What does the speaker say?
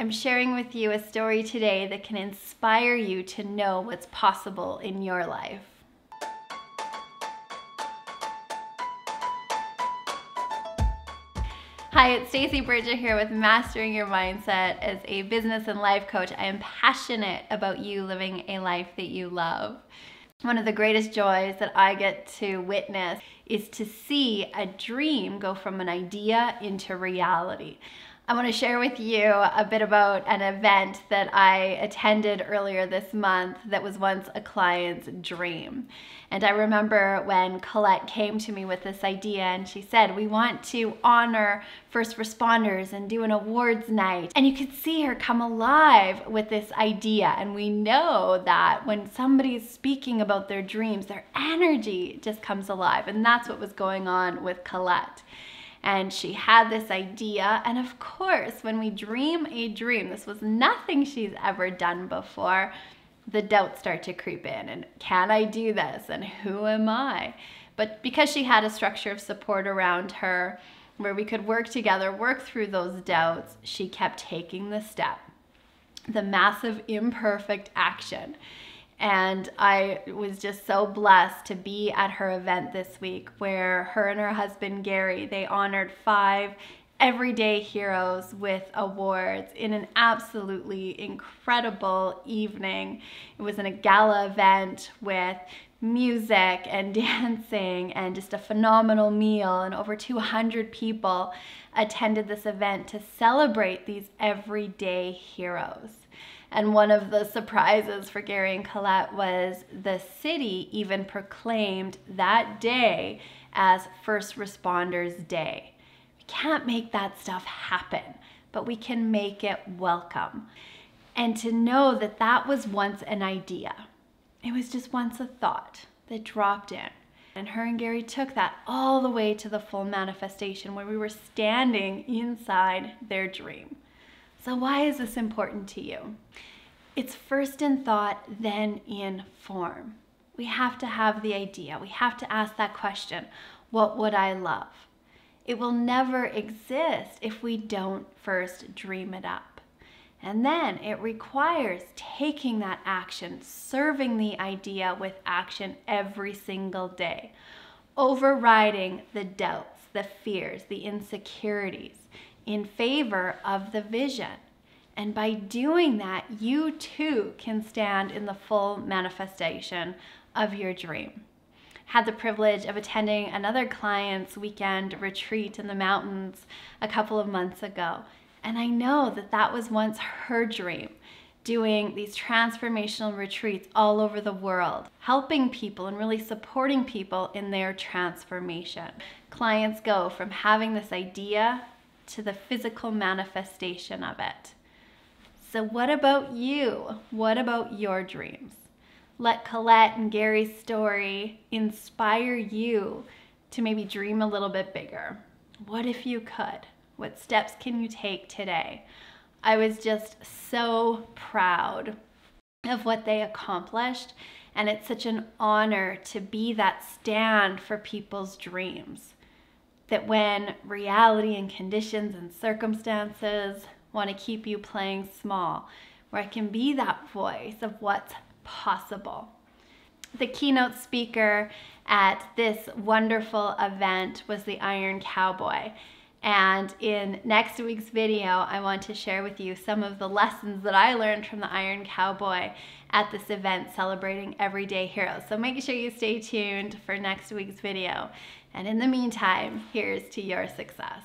I'm sharing with you a story today that can inspire you to know what's possible in your life. Hi, it's Stacey Bridget here with Mastering Your Mindset. As a business and life coach, I am passionate about you living a life that you love. One of the greatest joys that I get to witness is to see a dream go from an idea into reality. I want to share with you a bit about an event that I attended earlier this month that was once a client's dream. And I remember when Colette came to me with this idea and she said, we want to honor first responders and do an awards night. And you could see her come alive with this idea. And we know that when somebody's speaking about their dreams, their energy just comes alive. And that's what was going on with Colette. And she had this idea, and of course, when we dream a dream, this was nothing she's ever done before, the doubts start to creep in, and can I do this, and who am I? But because she had a structure of support around her, where we could work together, work through those doubts, she kept taking the step, the massive imperfect action. And I was just so blessed to be at her event this week where her and her husband, Gary, they honored 5 everyday heroes with awards in an absolutely incredible evening. It was in a gala event with music and dancing and just a phenomenal meal, and over 200 people attended this event to celebrate these everyday heroes. And one of the surprises for Gary and Colette was the city even proclaimed that day as First Responders Day. We can't make that stuff happen, but we can make it welcome. And to know that that was once an idea. It was just once a thought that dropped in. And her and Gary took that all the way to the full manifestation where we were standing inside their dream. So why is this important to you? It's first in thought, then in form. We have to have the idea. We have to ask that question, what would I love? It will never exist if we don't first dream it up. And then it requires taking that action, serving the idea with action every single day, overriding the doubts, the fears, the insecurities, in favor of the vision. And by doing that, you too can stand in the full manifestation of your dream. Had the privilege of attending another client's weekend retreat in the mountains a couple of months ago. And I know that that was once her dream, doing these transformational retreats all over the world, helping people and really supporting people in their transformation. Clients go from having this idea to the physical manifestation of it. So what about you? What about your dreams? Let Colette and Gary's story inspire you to maybe dream a little bit bigger. What if you could? What steps can you take today? I was just so proud of what they accomplished, and it's such an honor to be that stand for people's dreams. That when reality and conditions and circumstances want to keep you playing small, where I can be that voice of what's possible. The keynote speaker at this wonderful event was the Iron Cowboy. And in next week's video, I want to share with you some of the lessons that I learned from the Iron Cowboy at this event celebrating everyday heroes. So make sure you stay tuned for next week's video. And in the meantime, here's to your success.